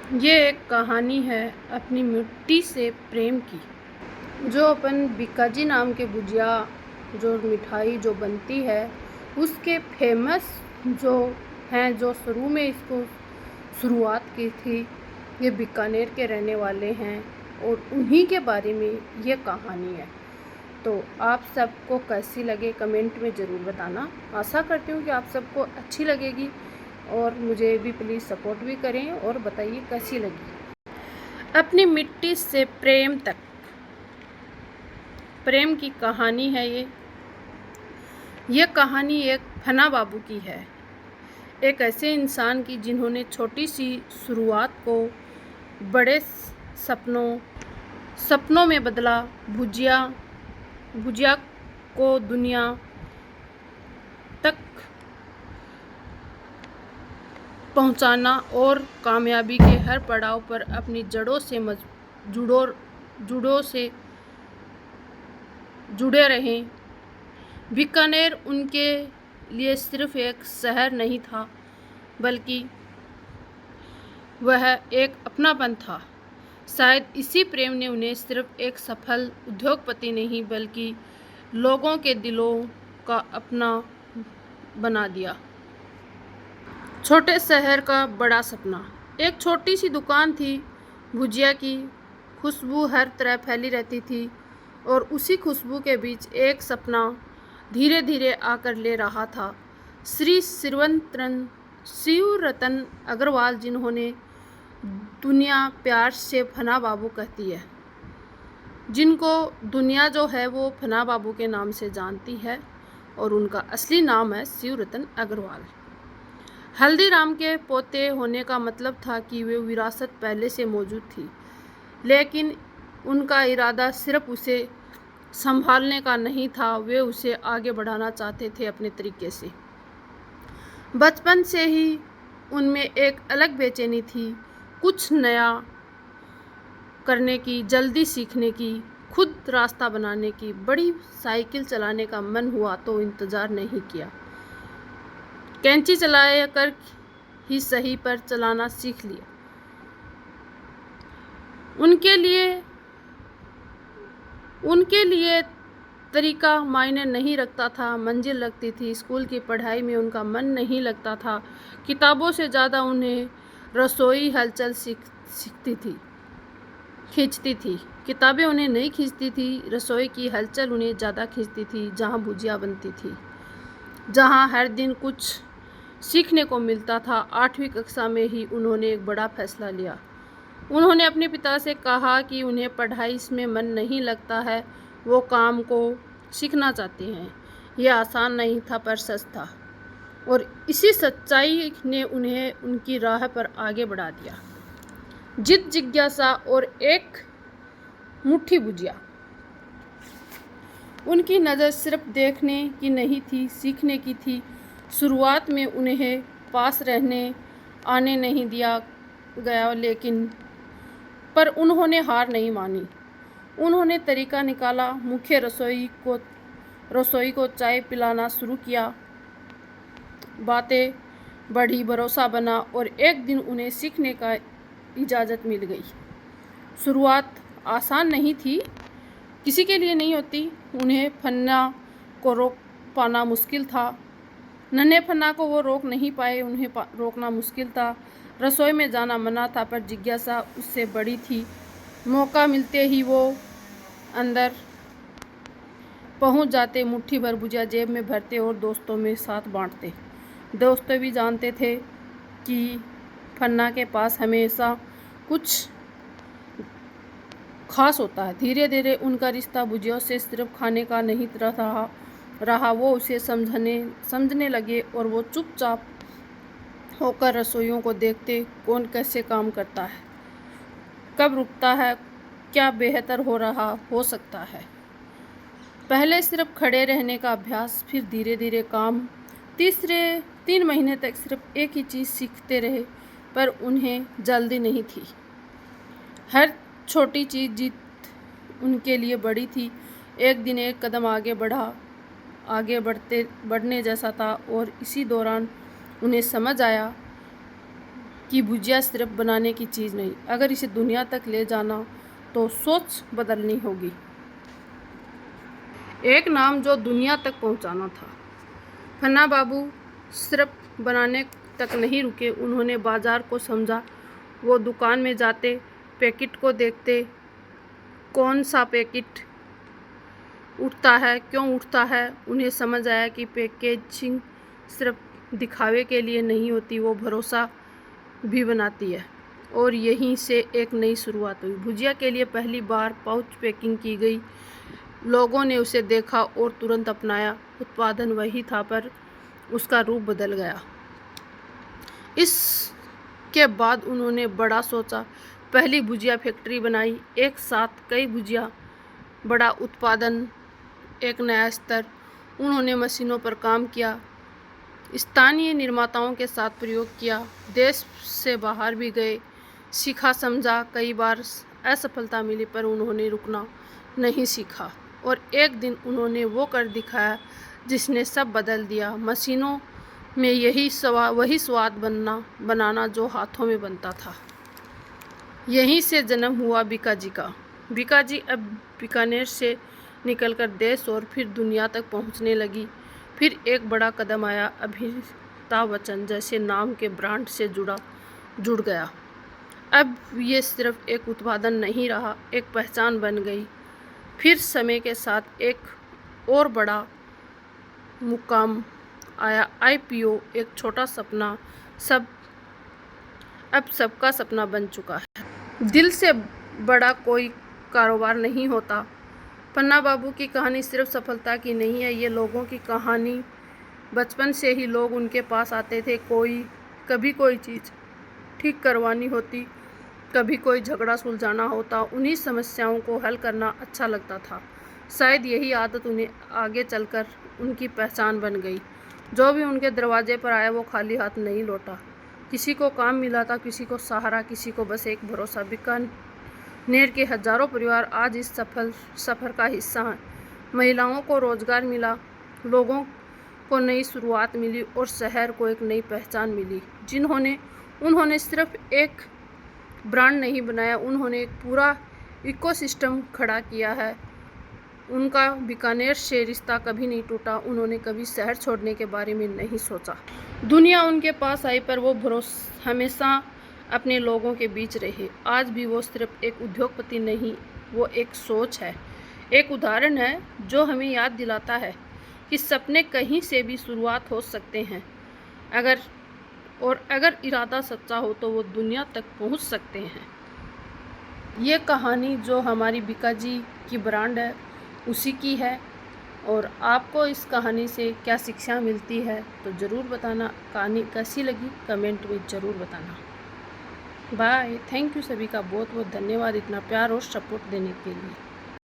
ये एक कहानी है अपनी मिट्टी से प्रेम की। जो अपन बीकाजी नाम के भुजिया जो मिठाई जो बनती है उसके फेमस जो हैं, जो शुरू में इसको शुरुआत की थी, ये बीकानेर के रहने वाले हैं और उन्हीं के बारे में ये कहानी है। तो आप सबको कैसी लगे कमेंट में ज़रूर बताना। आशा करती हूँ कि आप सबको अच्छी लगेगी और मुझे भी प्लीज़ सपोर्ट भी करें और बताइए कैसी लगी। अपनी मिट्टी से प्रेम तक, प्रेम की कहानी है ये कहानी एक फना बाबू की है, एक ऐसे इंसान की जिन्होंने छोटी सी शुरुआत को बड़े सपनों में बदला। भुजिया को दुनिया तक पहुंचाना और कामयाबी के हर पड़ाव पर अपनी जड़ों से जुड़े रहें। बीकानेर उनके लिए सिर्फ एक शहर नहीं था, बल्कि वह एक अपनापन था। शायद इसी प्रेम ने उन्हें सिर्फ एक सफल उद्योगपति नहीं, बल्कि लोगों के दिलों का अपना बना दिया। छोटे शहर का बड़ा सपना। एक छोटी सी दुकान थी, भुजिया की खुशबू हर तरफ फैली रहती थी और उसी खुशबू के बीच एक सपना धीरे धीरे आकर ले रहा था। श्री शिवरतन अग्रवाल, जिन्होंने दुनिया प्यार से फना बाबू कहती है, जिनको दुनिया जो है वो फना बाबू के नाम से जानती है और उनका असली नाम है शिवरतन अग्रवाल। हल्दीराम के पोते होने का मतलब था कि वे विरासत पहले से मौजूद थी, लेकिन उनका इरादा सिर्फ उसे संभालने का नहीं था, वे उसे आगे बढ़ाना चाहते थे अपने तरीके से। बचपन से ही उनमें एक अलग बेचैनी थी, कुछ नया करने की, जल्दी सीखने की, खुद रास्ता बनाने की। बड़ी साइकिल चलाने का मन हुआ तो इंतज़ार नहीं किया, कैंची चलाया कर ही सही पर चलाना सीख लिया। उनके लिए तरीका मायने नहीं रखता था, मंजिल लगती थी। स्कूल की पढ़ाई में उनका मन नहीं लगता था, किताबों से ज़्यादा उन्हें रसोई हलचल खींचती थी। किताबें उन्हें नहीं खींचती थी, रसोई की हलचल उन्हें ज़्यादा खींचती थी, जहाँ भुजिया बनती थी, जहाँ हर दिन कुछ सीखने को मिलता था। 8वीं कक्षा में ही उन्होंने एक बड़ा फैसला लिया। उन्होंने अपने पिता से कहा कि उन्हें पढ़ाई में मन नहीं लगता है, वो काम को सीखना चाहते हैं। यह आसान नहीं था पर सच था, और इसी सच्चाई ने उन्हें उनकी राह पर आगे बढ़ा दिया। जिद, जिज्ञासा और एक मुट्ठी भुजिया। उनकी नज़र सिर्फ देखने की नहीं थी, सीखने की थी। शुरुआत में उन्हें पास रहने आने नहीं दिया गया, लेकिन पर उन्होंने हार नहीं मानी। उन्होंने तरीका निकाला, मुख्य रसोई को चाय पिलाना शुरू किया। बातें बढ़ी, भरोसा बना और एक दिन उन्हें सीखने का इजाज़त मिल गई। शुरुआत आसान नहीं थी, किसी के लिए नहीं होती। उन्हें फन्ना को रोक पाना मुश्किल था। नन्हे फन्ना को वो रोक नहीं पाए, उन्हें रोकना मुश्किल था। रसोई में जाना मना था, पर जिज्ञासा उससे बड़ी थी। मौका मिलते ही वो अंदर पहुंच जाते, मुट्ठी भर भुजिया जेब में भरते और दोस्तों में साथ बांटते। दोस्त भी जानते थे कि फन्ना के पास हमेशा कुछ खास होता है। धीरे धीरे उनका रिश्ता भुजिया से सिर्फ खाने का नहीं रहा, वो उसे समझने लगे और वो चुपचाप होकर रसोइयों को देखते, कौन कैसे काम करता है, कब रुकता है, क्या बेहतर हो सकता है। पहले सिर्फ खड़े रहने का अभ्यास, फिर धीरे धीरे काम। 3 महीने तक सिर्फ एक ही चीज़ सीखते रहे, पर उन्हें जल्दी नहीं थी। हर छोटी चीज़ जीत उनके लिए बड़ी थी। एक दिन एक कदम आगे बढ़ने जैसा था, और इसी दौरान उन्हें समझ आया कि भुजिया सिर्फ बनाने की चीज़ नहीं, अगर इसे दुनिया तक ले जाना तो सोच बदलनी होगी। एक नाम जो दुनिया तक पहुंचाना था। पन्ना बाबू सिर्फ बनाने तक नहीं रुके, उन्होंने बाजार को समझा। वो दुकान में जाते, पैकेट को देखते, कौन सा पैकेट उठता है, क्यों उठता है। उन्हें समझ आया कि पैकेजिंग सिर्फ दिखावे के लिए नहीं होती, वो भरोसा भी बनाती है। और यहीं से एक नई शुरुआत हुई। भुजिया के लिए पहली बार पाउच पैकिंग की गई। लोगों ने उसे देखा और तुरंत अपनाया। उत्पादन वही था पर उसका रूप बदल गया। इसके बाद उन्होंने बड़ा सोचा, पहली भुजिया फैक्ट्री बनाई, एक साथ कई भुजिया, बड़ा उत्पादन, एक नया स्तर। उन्होंने मशीनों पर काम किया, स्थानीय निर्माताओं के साथ प्रयोग किया, देश से बाहर भी गए, सीखा समझा। कई बार असफलता मिली पर उन्होंने रुकना नहीं सीखा और एक दिन उन्होंने वो कर दिखाया जिसने सब बदल दिया। मशीनों में वही स्वाद बनाना जो हाथों में बनता था। यहीं से जन्म हुआ बीकाजी का। बीकाजी अब बीकानेर से निकलकर देश और फिर दुनिया तक पहुंचने लगी। फिर एक बड़ा कदम आया, अमिताभ बच्चन जैसे नाम के ब्रांड से जुड़ गया। अब ये सिर्फ एक उत्पादन नहीं रहा, एक पहचान बन गई। फिर समय के साथ एक और बड़ा मुकाम आया, IPO। एक छोटा सपना अब सबका सपना बन चुका है। दिल से बड़ा कोई कारोबार नहीं होता। पन्ना बाबू की कहानी सिर्फ सफलता की नहीं है, ये लोगों की कहानी। बचपन से ही लोग उनके पास आते थे, कभी कोई चीज़ ठीक करवानी होती, कभी कोई झगड़ा सुलझाना होता। उन्हीं समस्याओं को हल करना अच्छा लगता था। शायद यही आदत उन्हें आगे चलकर उनकी पहचान बन गई। जो भी उनके दरवाजे पर आया वो खाली हाथ नहीं लौटा। किसी को काम मिला था, किसी को सहारा, किसी को बस एक भरोसा। बीकानेर के हजारों परिवार आज इस सफ़र का हिस्सा हैं। महिलाओं को रोजगार मिला, लोगों को नई शुरुआत मिली और शहर को एक नई पहचान मिली। उन्होंने सिर्फ एक ब्रांड नहीं बनाया, उन्होंने एक पूरा इकोसिस्टम खड़ा किया है। उनका बीकानेर से रिश्ता कभी नहीं टूटा, उन्होंने कभी शहर छोड़ने के बारे में नहीं सोचा। दुनिया उनके पास आई पर वो भरोसा हमेशा अपने लोगों के बीच रहे। आज भी वो सिर्फ एक उद्योगपति नहीं, वो एक सोच है, एक उदाहरण है जो हमें याद दिलाता है कि सपने कहीं से भी शुरुआत हो सकते हैं। अगर इरादा सच्चा हो तो वो दुनिया तक पहुंच सकते हैं। ये कहानी जो हमारी बीकाजी की ब्रांड है उसी की है। और आपको इस कहानी से क्या शिक्षा मिलती है तो ज़रूर बताना। कहानी कैसी लगी कमेंट में ज़रूर बताना। बाय। थैंक यू सभी का बहुत बहुत धन्यवाद इतना प्यार और सपोर्ट देने के लिए।